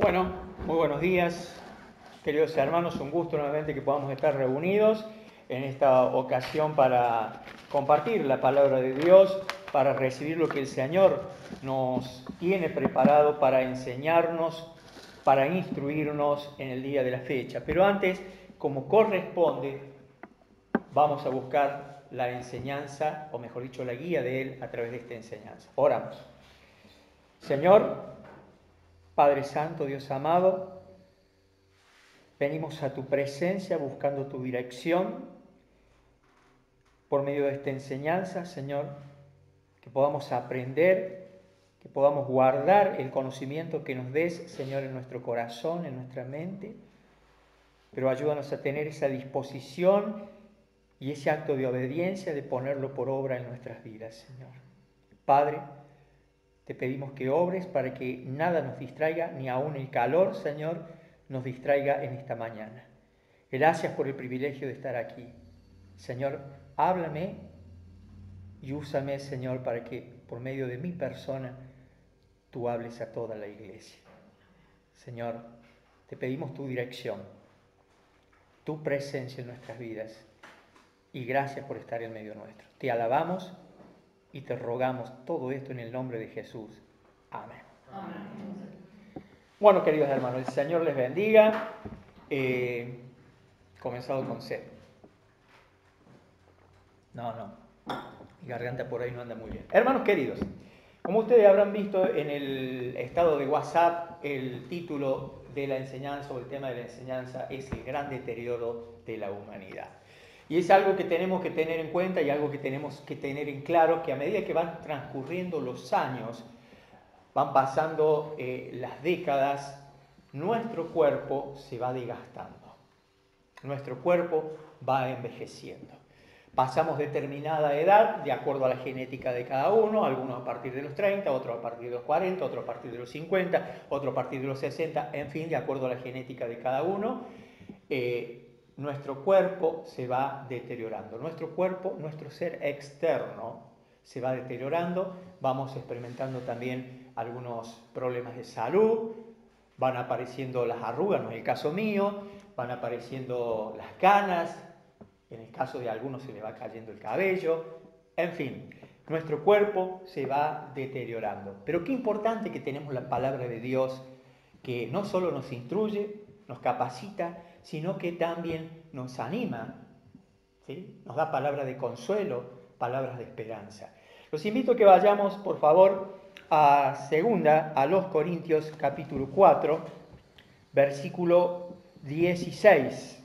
Bueno, muy buenos días, queridos hermanos. Un gusto nuevamente que podamos estar reunidos en esta ocasión para compartir la palabra de Dios, para recibir lo que el Señor nos tiene preparado para enseñarnos, para instruirnos en el día de la fecha. Pero antes, como corresponde, vamos a buscar la enseñanza, o mejor dicho, la guía de Él a través de esta enseñanza. Oramos. Señor, Padre Santo, Dios amado, venimos a tu presencia buscando tu dirección por medio de esta enseñanza, Señor, que podamos aprender, que podamos guardar el conocimiento que nos des, Señor, en nuestro corazón, en nuestra mente, pero ayúdanos a tener esa disposición y ese acto de obediencia de ponerlo por obra en nuestras vidas, Señor. Padre, te pedimos que obres para que nada nos distraiga, ni aun el calor, Señor, nos distraiga en esta mañana. Gracias por el privilegio de estar aquí. Señor, háblame y úsame, Señor, para que por medio de mi persona tú hables a toda la iglesia. Señor, te pedimos tu dirección, tu presencia en nuestras vidas y gracias por estar en medio nuestro. Te alabamos y te rogamos todo esto en el nombre de Jesús. Amén. Amén. Bueno, queridos hermanos, el Señor les bendiga. Comenzado con C. No. Mi garganta por ahí no anda muy bien. Hermanos queridos, como ustedes habrán visto en el estado de WhatsApp, el título de la enseñanza o el tema de la enseñanza es el gran deterioro de la humanidad. Y es algo que tenemos que tener en cuenta y algo que tenemos que tener en claro, que a medida que van transcurriendo los años, van pasando las décadas, nuestro cuerpo se va desgastando. Nuestro cuerpo va envejeciendo. Pasamos determinada edad, de acuerdo a la genética de cada uno, algunos a partir de los 30, otros a partir de los 40, otros a partir de los 50, otros a partir de los 60, en fin, de acuerdo a la genética de cada uno, nuestro cuerpo se va deteriorando. Nuestro cuerpo, nuestro ser externo, se va deteriorando, vamos experimentando también algunos problemas de salud, van apareciendo las arrugas, no es el caso mío, van apareciendo las canas, en el caso de algunos se le va cayendo el cabello, en fin, nuestro cuerpo se va deteriorando. Pero qué importante que tenemos la palabra de Dios, que no solo nos instruye, nos capacita, sino que también nos anima, ¿sí? Nos da palabras de consuelo, palabras de esperanza. Los invito a que vayamos, por favor, a los Corintios capítulo 4, versículo 16.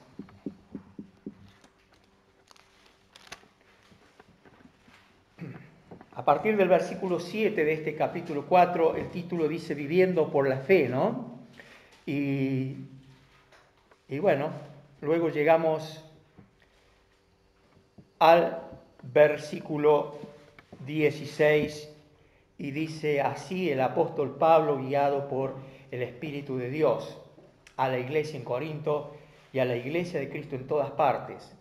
A partir del versículo 7 de este capítulo 4, el título dice Viviendo por la fe, ¿no? Y bueno, luego llegamos al versículo 16 y dice así el apóstol Pablo, guiado por el Espíritu de Dios, a la iglesia en Corinto y a la iglesia de Cristo en todas partes.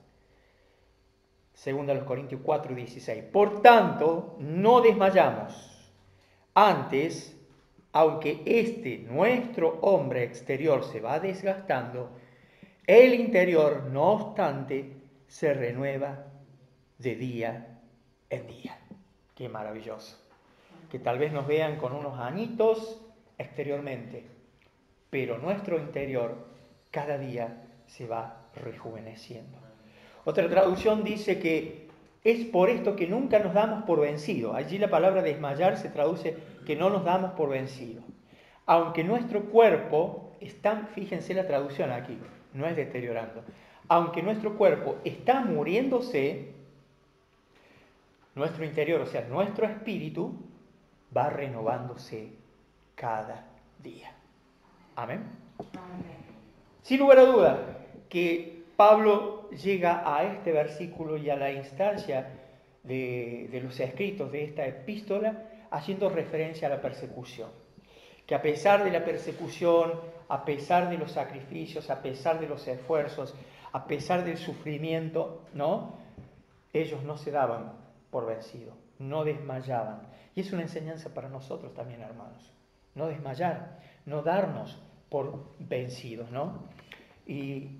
Segunda a los Corintios 4, 16. Por tanto, no desmayamos. Antes, aunque nuestro hombre exterior se va desgastando, el interior, no obstante, se renueva de día en día. Qué maravilloso. Que tal vez nos vean con unos añitos exteriormente, pero nuestro interior cada día se va rejuveneciendo. Otra traducción dice que es por esto que nunca nos damos por vencido. Allí la palabra desmayar se traduce que no nos damos por vencido. Aunque nuestro cuerpo está, fíjense la traducción aquí, no es deteriorando. Aunque nuestro cuerpo está muriéndose, nuestro interior, o sea, nuestro espíritu, va renovándose cada día. Amén. Amén. Sin lugar a duda que Pablo llega a este versículo y a la instancia de los escritos de esta epístola haciendo referencia a la persecución. Que a pesar de la persecución, a pesar de los sacrificios, a pesar de los esfuerzos, a pesar del sufrimiento, ¿no? Ellos no se daban por vencidos, no desmayaban. Y es una enseñanza para nosotros también, hermanos. No desmayar, no darnos por vencidos, ¿no? Y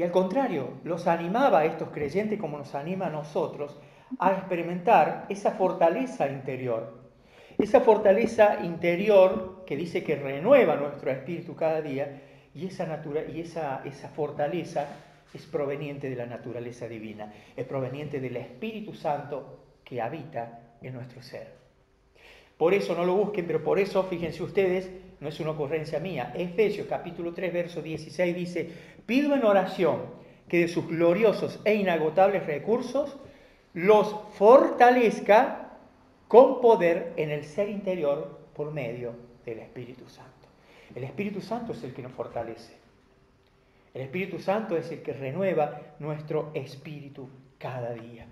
al contrario, los animaba a estos creyentes como nos anima a nosotros a experimentar esa fortaleza interior. Esa fortaleza interior que dice que renueva nuestro espíritu cada día y esa fortaleza es proveniente de la naturaleza divina, es proveniente del Espíritu Santo que habita en nuestro ser. Por eso no lo busquen, pero por eso, fíjense ustedes, no es una ocurrencia mía. Efesios capítulo 3, verso 16 dice: pido en oración que de sus gloriosos e inagotables recursos los fortalezca con poder en el ser interior por medio del Espíritu Santo. El Espíritu Santo es el que nos fortalece. El Espíritu Santo es el que renueva nuestro espíritu cada día.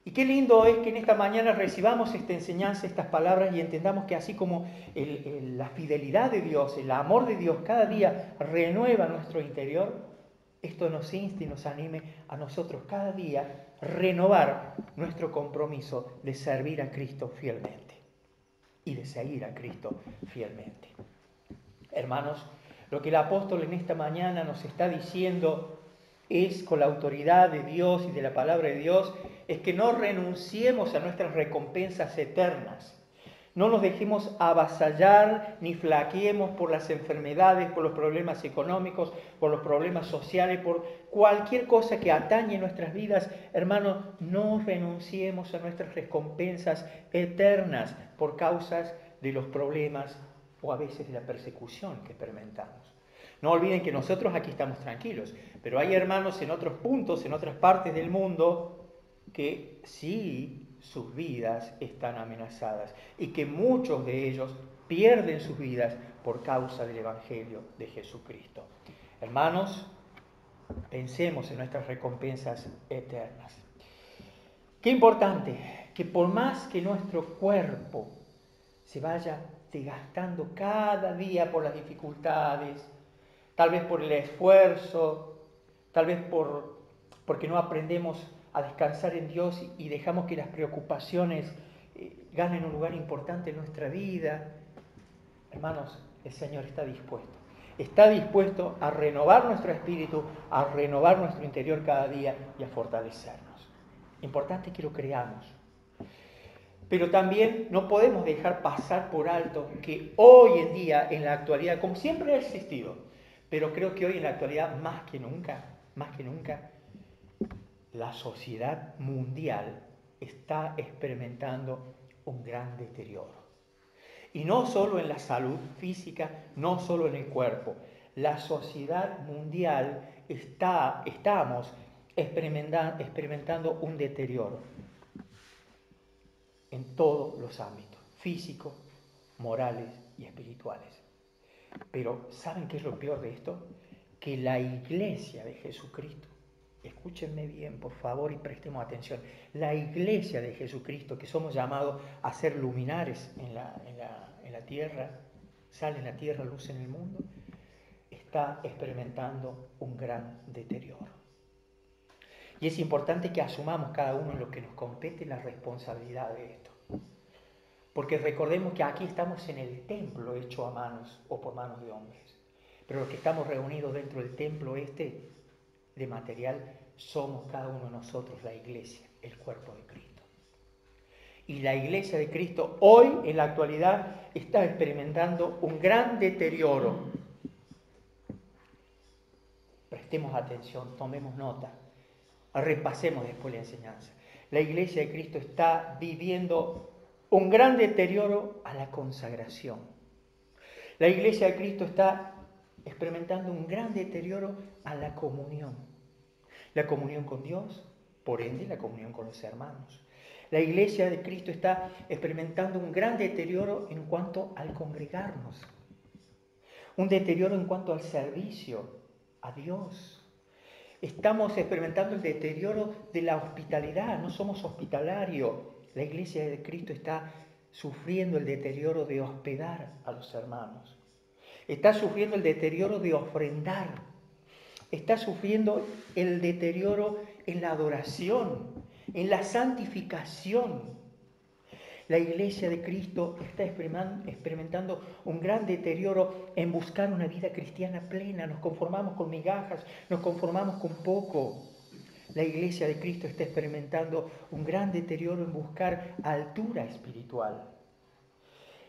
Y qué lindo es que en esta mañana recibamos esta enseñanza, estas palabras y entendamos que así como la fidelidad de Dios, el amor de Dios cada día renueva nuestro interior, esto nos inste y nos anime a nosotros cada día renovar nuestro compromiso de servir a Cristo fielmente y de seguir a Cristo fielmente. Hermanos, lo que el apóstol en esta mañana nos está diciendo es, con la autoridad de Dios y de la palabra de Dios, es que no renunciemos a nuestras recompensas eternas. No nos dejemos avasallar ni flaqueemos por las enfermedades, por los problemas económicos, por los problemas sociales, por cualquier cosa que atañe nuestras vidas. Hermanos, no renunciemos a nuestras recompensas eternas por causas de los problemas o a veces de la persecución que experimentamos. No olviden que nosotros aquí estamos tranquilos, pero hay hermanos en otros puntos, en otras partes del mundo, que sí sus vidas están amenazadas y que muchos de ellos pierden sus vidas por causa del Evangelio de Jesucristo. Hermanos, pensemos en nuestras recompensas eternas. Qué importante que por más que nuestro cuerpo se vaya desgastando cada día por las dificultades, tal vez por el esfuerzo, tal vez porque no aprendemos a descansar en Dios y dejamos que las preocupaciones ganen un lugar importante en nuestra vida. Hermanos, el Señor está dispuesto a renovar nuestro espíritu, a renovar nuestro interior cada día y a fortalecernos. Importante que lo creamos. Pero también no podemos dejar pasar por alto que hoy en día, en la actualidad, como siempre ha existido, pero creo que hoy en la actualidad más que nunca, la sociedad mundial está experimentando un gran deterioro. Y no solo en la salud física, no solo en el cuerpo. La sociedad mundial estamos experimentando un deterioro en todos los ámbitos, físicos, morales y espirituales. Pero ¿saben qué es lo peor de esto? Que la iglesia de Jesucristo, escúchenme bien por favor y prestemos atención, la iglesia de Jesucristo, que somos llamados a ser luminares en la tierra, sal en la tierra, luz en el mundo, está experimentando un gran deterioro. Y es importante que asumamos cada uno en lo que nos compete la responsabilidad de esto. Porque recordemos que aquí estamos en el templo hecho a manos o por manos de hombres. Pero los que estamos reunidos dentro del templo de material somos cada uno de nosotros la iglesia, el cuerpo de Cristo. Y la iglesia de Cristo hoy, en la actualidad, está experimentando un gran deterioro. Prestemos atención, tomemos nota. Repasemos después la enseñanza. La iglesia de Cristo está viviendo un gran deterioro a la consagración. La iglesia de Cristo está experimentando un gran deterioro a la comunión. La comunión con Dios, por ende la comunión con los hermanos. La iglesia de Cristo está experimentando un gran deterioro en cuanto al congregarnos. Un deterioro en cuanto al servicio a Dios. Estamos experimentando el deterioro de la hospitalidad, no somos hospitalarios. La iglesia de Cristo está sufriendo el deterioro de hospedar a los hermanos. Está sufriendo el deterioro de ofrendar. Está sufriendo el deterioro en la adoración, en la santificación. La iglesia de Cristo está experimentando un gran deterioro en buscar una vida cristiana plena. Nos conformamos con migajas, nos conformamos con poco. La iglesia de Cristo está experimentando un gran deterioro en buscar altura espiritual.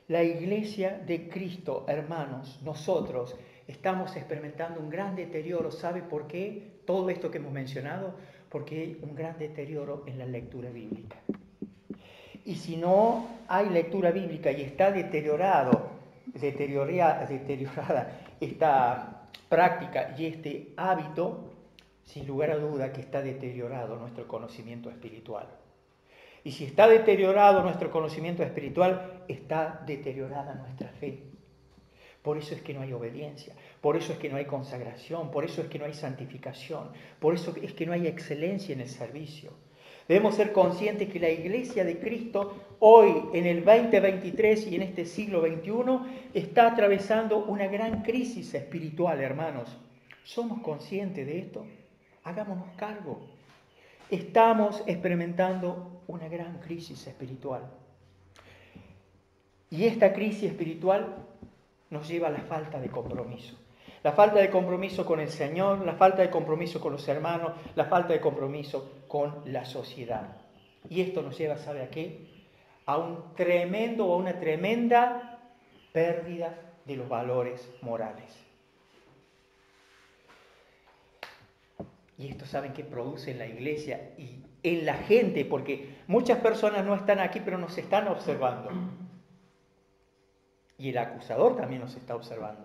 La iglesia de Cristo, hermanos, nosotros estamos experimentando un gran deterioro. ¿Sabe por qué? Todo esto que hemos mencionado, porque hay un gran deterioro en la lectura bíblica. Y si no hay lectura bíblica y está deteriorada esta práctica y este hábito, sin lugar a duda que está deteriorado nuestro conocimiento espiritual. Y si está deteriorado nuestro conocimiento espiritual, está deteriorada nuestra fe. Por eso es que no hay obediencia, por eso es que no hay consagración, por eso es que no hay santificación, por eso es que no hay excelencia en el servicio. Debemos ser conscientes que la iglesia de Cristo hoy, en el 2023 y en este siglo XXI, está atravesando una gran crisis espiritual, hermanos. ¿Somos conscientes de esto? Hagámonos cargo. Estamos experimentando una gran crisis espiritual. Y esta crisis espiritual nos lleva a la falta de compromiso. La falta de compromiso con el Señor, la falta de compromiso con los hermanos, la falta de compromiso con la sociedad. Y esto nos lleva, ¿sabe a qué? A un tremendo o a una tremenda pérdida de los valores morales. Y esto, ¿saben qué produce en la iglesia y en la gente? Porque muchas personas no están aquí, pero nos están observando. Y el acusador también nos está observando.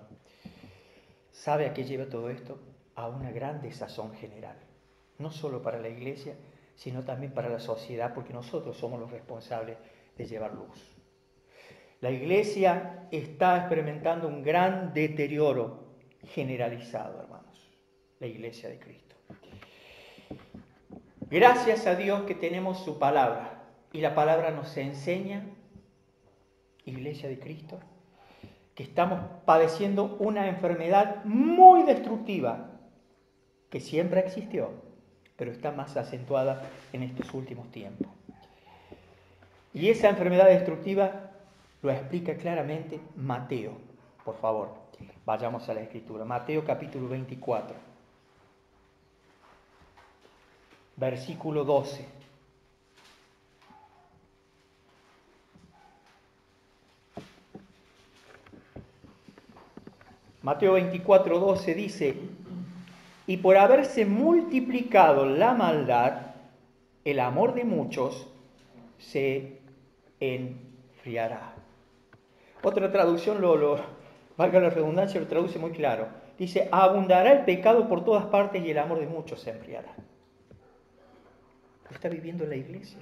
¿Sabe a qué lleva todo esto? A una gran desazón general. No solo para la iglesia, sino también para la sociedad, porque nosotros somos los responsables de llevar luz. La iglesia está experimentando un gran deterioro generalizado, hermanos. La iglesia de Cristo. Gracias a Dios que tenemos su palabra. Y la palabra nos enseña, iglesia de Cristo, que estamos padeciendo una enfermedad muy destructiva, que siempre existió, pero está más acentuada en estos últimos tiempos. Y esa enfermedad destructiva lo explica claramente Mateo. Por favor, vayamos a la Escritura. Mateo capítulo 24, versículo 12. Mateo 24, 12 dice: y por haberse multiplicado la maldad, el amor de muchos se enfriará. Otra traducción, valga la redundancia, lo traduce muy claro. Dice: abundará el pecado por todas partes y el amor de muchos se enfriará. Lo está viviendo la iglesia.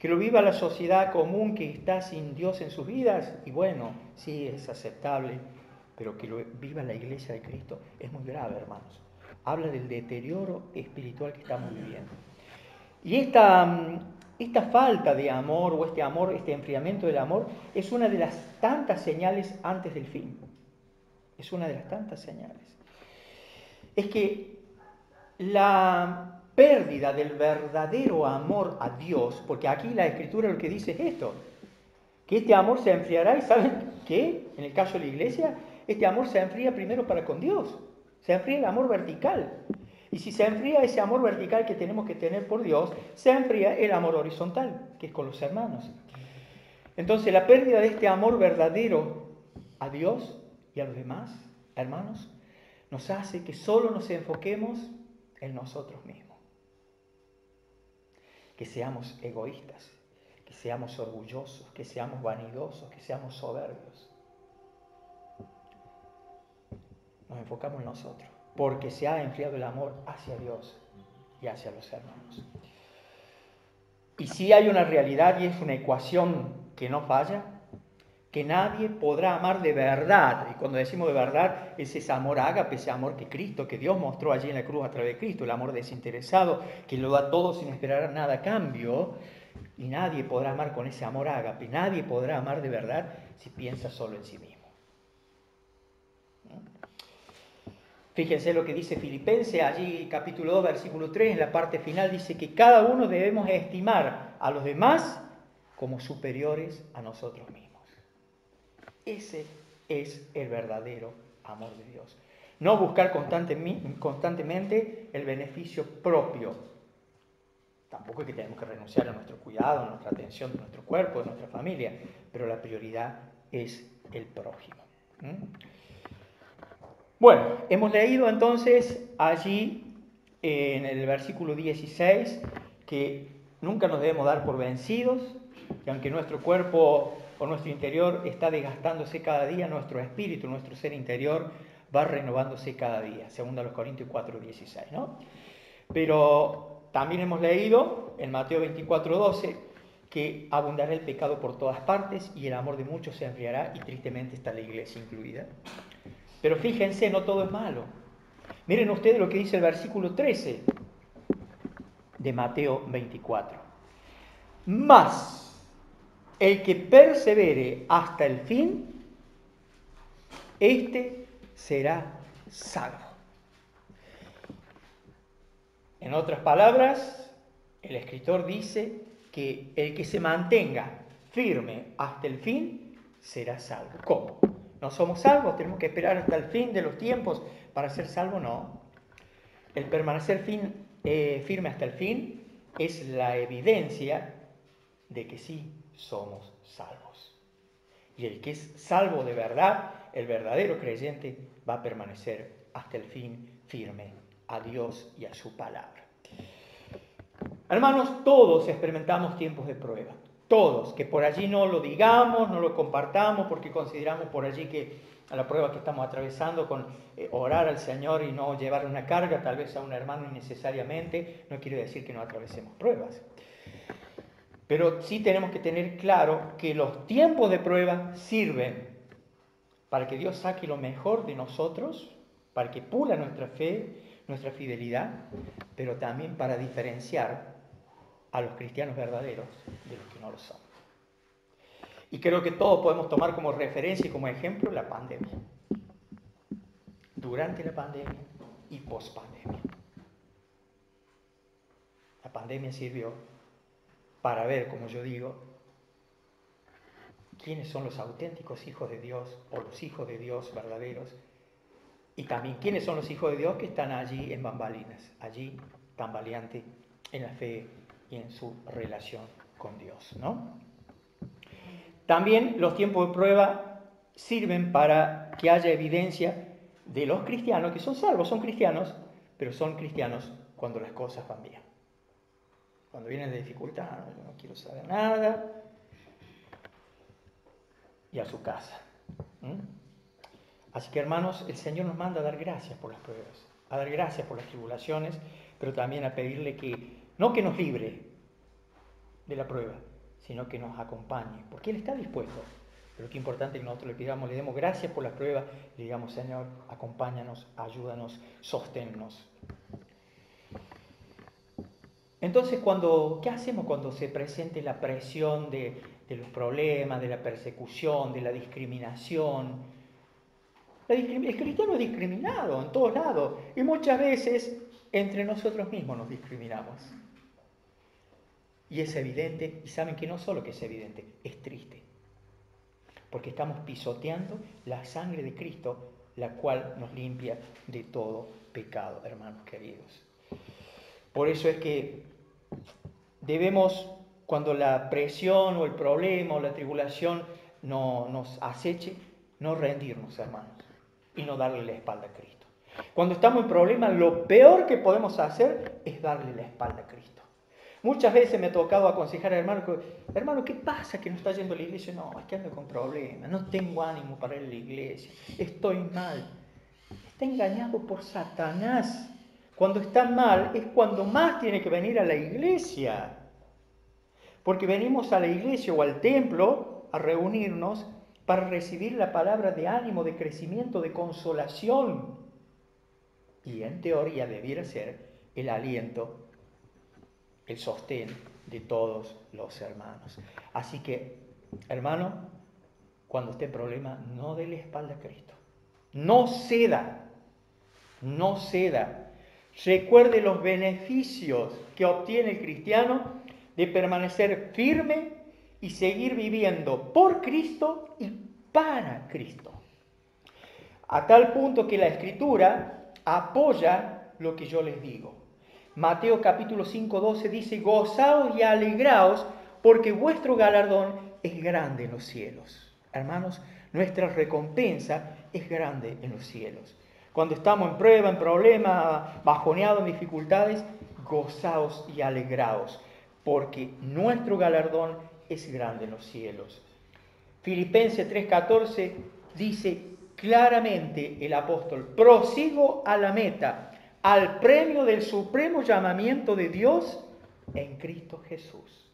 Que lo viva la sociedad común que está sin Dios en sus vidas, y bueno, sí, es aceptable. Pero que lo viva la iglesia de Cristo es muy grave, hermanos. Habla del deterioro espiritual que estamos viviendo. Y esta falta de amor o este enfriamiento del amor es una de las tantas señales antes del fin. Es una de las tantas señales. Es que la pérdida del verdadero amor a Dios, porque aquí la Escritura lo que dice es esto, que este amor se enfriará, y ¿saben qué? En el caso de la iglesia, este amor se enfría primero para con Dios. Se enfría el amor vertical. Y si se enfría ese amor vertical que tenemos que tener por Dios, se enfría el amor horizontal, que es con los hermanos. Entonces, la pérdida de este amor verdadero a Dios y a los demás, hermanos, nos hace que solo nos enfoquemos en nosotros mismos. Que seamos egoístas, que seamos orgullosos, que seamos vanidosos, que seamos soberbios. Nos enfocamos en nosotros, porque se ha enfriado el amor hacia Dios y hacia los hermanos. Y sí hay una realidad, y es una ecuación que no falla, que nadie podrá amar de verdad. Y cuando decimos de verdad, es ese amor ágape, ese amor que Cristo, que Dios mostró allí en la cruz a través de Cristo, el amor desinteresado, que lo da todo sin esperar nada a cambio. Y nadie podrá amar con ese amor ágape, nadie podrá amar de verdad si piensa solo en sí mismo. Fíjense lo que dice Filipenses, allí capítulo 2, versículo 3, en la parte final dice que cada uno debemos estimar a los demás como superiores a nosotros mismos. Ese es el verdadero amor de Dios. No buscar constantemente el beneficio propio. Tampoco es que tenemos que renunciar a nuestro cuidado, a nuestra atención de nuestro cuerpo, de nuestra familia, pero la prioridad es el prójimo. Bueno, hemos leído entonces allí en el versículo 16 que nunca nos debemos dar por vencidos, que aunque nuestro cuerpo o nuestro interior está desgastándose cada día, nuestro espíritu, nuestro ser interior va renovándose cada día, según a los Corintios 4:16, ¿no? Pero también hemos leído en Mateo 24:12 que abundará el pecado por todas partes y el amor de muchos se enfriará, y tristemente está la iglesia incluida. Pero fíjense, no todo es malo. Miren ustedes lo que dice el versículo 13 de Mateo 24. Mas el que persevere hasta el fin, éste será salvo. En otras palabras, el escritor dice que el que se mantenga firme hasta el fin será salvo. ¿Cómo? ¿No somos salvos? ¿Tenemos que esperar hasta el fin de los tiempos para ser salvos? No. El permanecer firme hasta el fin es la evidencia de que sí somos salvos. Y el que es salvo de verdad, el verdadero creyente, va a permanecer hasta el fin firme a Dios y a su palabra. Hermanos, todos experimentamos tiempos de prueba. Todos, que por allí no lo digamos, no lo compartamos, porque consideramos por allí que a la prueba que estamos atravesando con orar al Señor y no llevar una carga tal vez a un hermano innecesariamente, no quiere decir que no atravesemos pruebas. Pero sí tenemos que tener claro que los tiempos de prueba sirven para que Dios saque lo mejor de nosotros, para que pula nuestra fe, nuestra fidelidad, pero también para diferenciar a los cristianos verdaderos de los que no lo son. Y creo que todos podemos tomar como referencia y como ejemplo la pandemia. Durante la pandemia y post-pandemia. La pandemia sirvió para ver, como yo digo, quiénes son los auténticos hijos de Dios o los hijos de Dios verdaderos, y también quiénes son los hijos de Dios que están allí en bambalinas, allí tambaleante en la fe y en su relación con Dios, ¿no? También los tiempos de prueba sirven para que haya evidencia de los cristianos que son salvos, son cristianos, pero son cristianos cuando las cosas van bien. Cuando vienen de dificultad, yo no quiero saber nada, y a su casa. Así que, hermanos, el Señor nos manda a dar gracias por las pruebas, a dar gracias por las tribulaciones, pero también a pedirle que, no que nos libre de la prueba, sino que nos acompañe, porque Él está dispuesto. Pero qué importante que nosotros le pidamos, le demos gracias por la prueba, le digamos, Señor, acompáñanos, ayúdanos, sosténnos. Entonces, ¿qué hacemos cuando se presente la presión de los problemas, de la persecución, de la discriminación? El cristiano es discriminado en todos lados, y muchas veces entre nosotros mismos nos discriminamos. Y es evidente, y saben que no solo que es evidente, es triste. Porque estamos pisoteando la sangre de Cristo, la cual nos limpia de todo pecado, hermanos queridos. Por eso es que debemos, cuando la presión o el problema o la tribulación nos aceche, no rendirnos, hermanos, y no darle la espalda a Cristo. Cuando estamos en problemas, lo peor que podemos hacer es darle la espalda a Cristo. Muchas veces me ha tocado aconsejar a hermano, ¿qué pasa que no está yendo a la iglesia? No, es que ando con problemas, no tengo ánimo para ir a la iglesia, estoy mal. Está engañado por Satanás. Cuando está mal es cuando más tiene que venir a la iglesia. Porque venimos a la iglesia o al templo a reunirnos para recibir la palabra de ánimo, de crecimiento, de consolación. Y en teoría debiera ser el aliento, el sostén de todos los hermanos. Así que, hermano, cuando esté en problema, no dé la espalda a Cristo. No ceda. No ceda. Recuerde los beneficios que obtiene el cristiano de permanecer firme y seguir viviendo por Cristo y para Cristo. A tal punto que la Escritura apoya lo que yo les digo. Mateo capítulo 5:12 dice: gozaos y alegraos, porque vuestro galardón es grande en los cielos. Hermanos, nuestra recompensa es grande en los cielos. Cuando estamos en prueba, en problemas, bajoneados, en dificultades, gozaos y alegraos, porque nuestro galardón es grande en los cielos. Filipenses 3:14 dice claramente el apóstol: prosigo a la meta, al premio del supremo llamamiento de Dios en Cristo Jesús.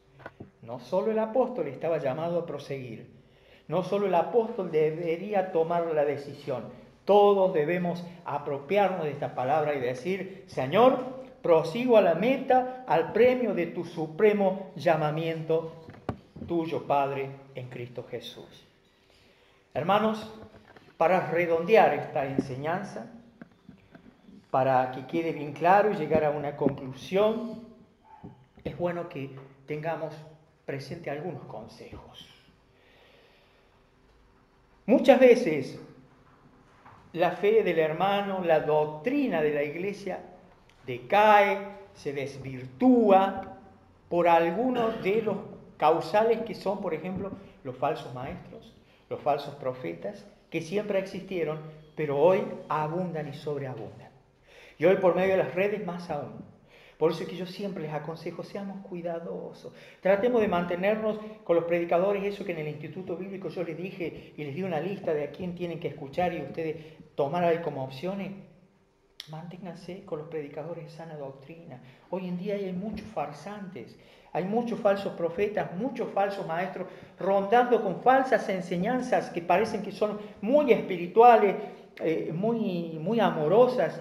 No solo el apóstol estaba llamado a proseguir, no solo el apóstol debería tomar la decisión, todos debemos apropiarnos de esta palabra y decir: Señor, prosigo a la meta, al premio de tu supremo llamamiento, tuyo, Padre, en Cristo Jesús. Hermanos, para redondear esta enseñanza, para que quede bien claro y llegar a una conclusión, es bueno que tengamos presente algunos consejos. Muchas veces la fe del hermano, la doctrina de la iglesia decae, se desvirtúa por algunos de los causales que son, por ejemplo, los falsos maestros, los falsos profetas, que siempre existieron, pero hoy abundan y sobreabundan. Y hoy por medio de las redes más aún. Por eso es que yo siempre les aconsejo: seamos cuidadosos. Tratemos de mantenernos con los predicadores, eso que en el Instituto Bíblico yo les dije y les di una lista de a quién tienen que escuchar y ustedes tomar ahí como opciones. Manténganse con los predicadores de sana doctrina. Hoy en día hay muchos farsantes, hay muchos falsos profetas, muchos falsos maestros rondando con falsas enseñanzas que parecen que son muy espirituales, muy amorosas.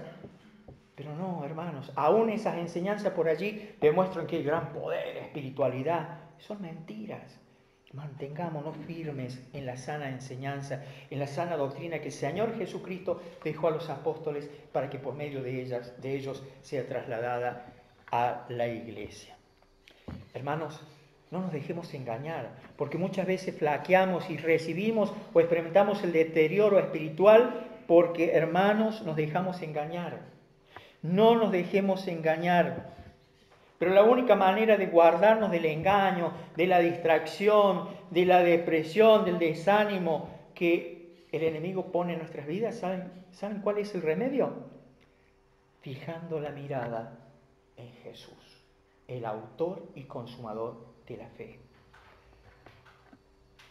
Pero no, hermanos, aún esas enseñanzas por allí demuestran que hay gran poder, espiritualidad. Son mentiras. Mantengámonos firmes en la sana enseñanza, en la sana doctrina que el Señor Jesucristo dejó a los apóstoles para que por medio de ellos sea trasladada a la iglesia. Hermanos, no nos dejemos engañar, porque muchas veces flaqueamos y recibimos o experimentamos el deterioro espiritual porque, hermanos, nos dejamos engañar. No nos dejemos engañar. Pero la única manera de guardarnos del engaño, de la distracción, de la depresión, del desánimo que el enemigo pone en nuestras vidas, ¿saben cuál es el remedio? Fijando la mirada en Jesús, el autor y consumador de la fe.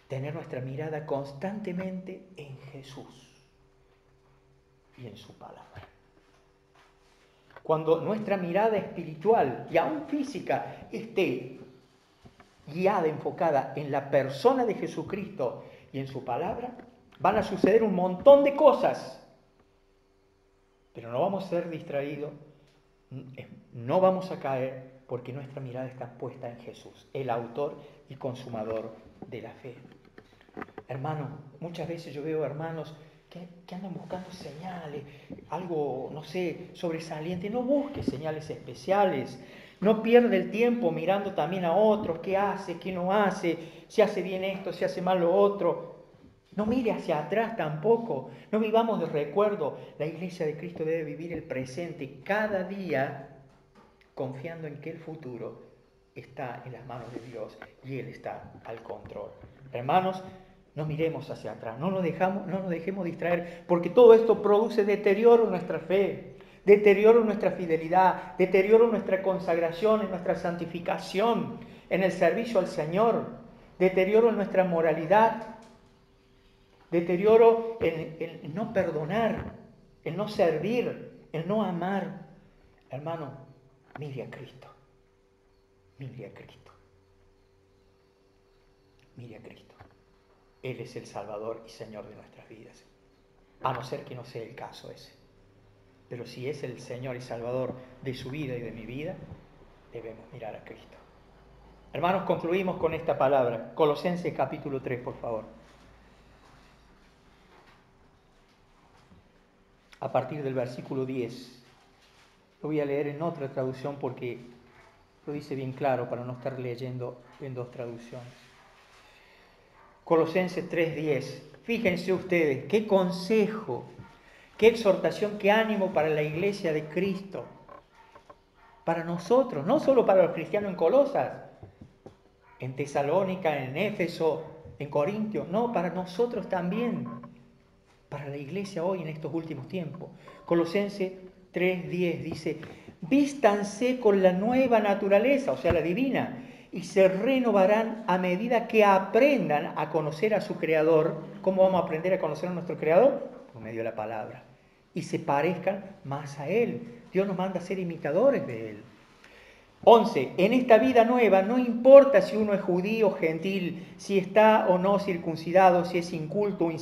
Tener nuestra mirada constantemente en Jesús y en su palabra. Cuando nuestra mirada espiritual y aún física esté guiada, enfocada en la persona de Jesucristo y en su palabra, van a suceder un montón de cosas. Pero no vamos a ser distraídos, no vamos a caer, porque nuestra mirada está puesta en Jesús, el autor y consumador de la fe. Hermano, muchas veces yo veo hermanos que andan buscando señales, algo, no sé, sobresaliente. No busque señales especiales. No pierda el tiempo mirando también a otros, qué hace, qué no hace, si hace bien esto, si hace mal lo otro. No mire hacia atrás tampoco. No vivamos de recuerdo. La iglesia de Cristo debe vivir el presente cada día confiando en que el futuro está en las manos de Dios y Él está al control. Hermanos, no miremos hacia atrás, no nos dejemos distraer, porque todo esto produce deterioro en nuestra fe, deterioro en nuestra fidelidad, deterioro en nuestra consagración, en nuestra santificación, en el servicio al Señor, deterioro en nuestra moralidad, deterioro en no perdonar, en no servir, en no amar. Hermano, mire a Cristo, mire a Cristo, mire a Cristo. Él es el Salvador y Señor de nuestras vidas. A no ser que no sea el caso ese. Pero si es el Señor y Salvador de su vida y de mi vida, debemos mirar a Cristo. Hermanos, concluimos con esta palabra. Colosenses capítulo 3, por favor. A partir del versículo 10. Lo voy a leer en otra traducción porque lo dice bien claro para no estar leyendo en dos traducciones. Colosenses 3:10. Fíjense ustedes, qué consejo, qué exhortación, qué ánimo para la iglesia de Cristo. Para nosotros, no solo para los cristianos en Colosas, en Tesalónica, en Éfeso, en Corintios, no, para nosotros también, para la iglesia hoy en estos últimos tiempos. Colosenses 3:10 dice, vístanse con la nueva naturaleza, o sea, la divina, y se renovarán a medida que aprendan a conocer a su Creador. ¿Cómo vamos a aprender a conocer a nuestro Creador? Por medio de la palabra. Y se parezcan más a Él. Dios nos manda a ser imitadores de Él. 11. En esta vida nueva no importa si uno es judío o gentil, si está o no circuncidado, si es inculto o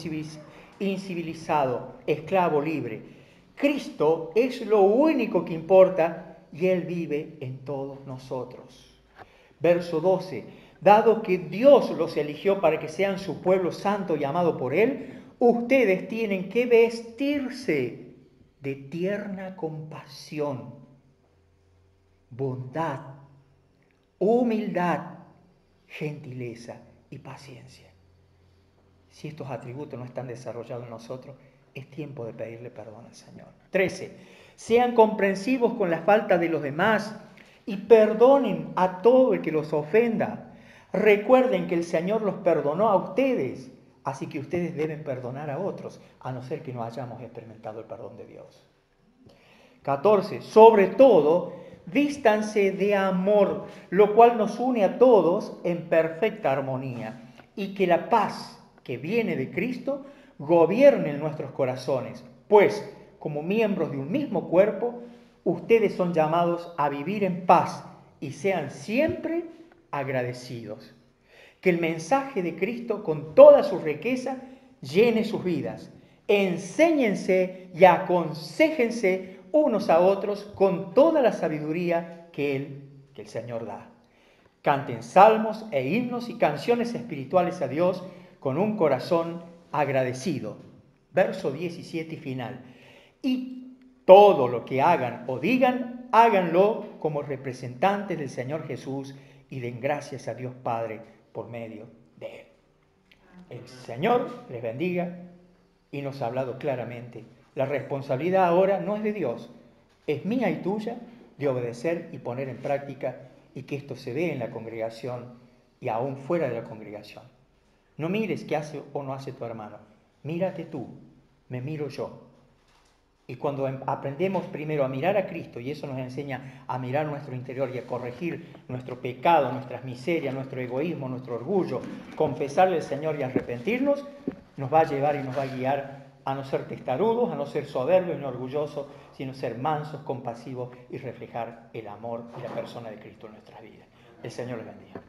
incivilizado, esclavo o libre. Cristo es lo único que importa y Él vive en todos nosotros. Verso 12. Dado que Dios los eligió para que sean su pueblo santo y amado por Él, ustedes tienen que vestirse de tierna compasión, bondad, humildad, gentileza y paciencia. Si estos atributos no están desarrollados en nosotros, es tiempo de pedirle perdón al Señor. 13. Sean comprensivos con la falta de los demás y perdonen a todo el que los ofenda. Recuerden que el Señor los perdonó a ustedes, así que ustedes deben perdonar a otros, a no ser que no hayamos experimentado el perdón de Dios. 14. Sobre todo, vístanse de amor, lo cual nos une a todos en perfecta armonía, y que la paz que viene de Cristo gobierne en nuestros corazones, pues como miembros de un mismo cuerpo, ustedes son llamados a vivir en paz y sean siempre agradecidos. Que el mensaje de Cristo con toda su riqueza llene sus vidas. Enséñense y aconséjense unos a otros con toda la sabiduría que el Señor da. Canten salmos e himnos y canciones espirituales a Dios con un corazón agradecido. Verso 17 y final. Y todo lo que hagan o digan, háganlo como representantes del Señor Jesús y den gracias a Dios Padre por medio de Él. El Señor les bendiga y nos ha hablado claramente. La responsabilidad ahora no es de Dios, es mía y tuya de obedecer y poner en práctica y que esto se vea en la congregación y aún fuera de la congregación. No mires qué hace o no hace tu hermano, mírate tú, me miro yo. Y cuando aprendemos primero a mirar a Cristo, y eso nos enseña a mirar nuestro interior y a corregir nuestro pecado, nuestras miserias, nuestro egoísmo, nuestro orgullo, confesarle al Señor y arrepentirnos, nos va a llevar y nos va a guiar a no ser testarudos, a no ser soberbios y no orgullosos, sino ser mansos, compasivos y reflejar el amor y la persona de Cristo en nuestras vidas. El Señor les bendiga.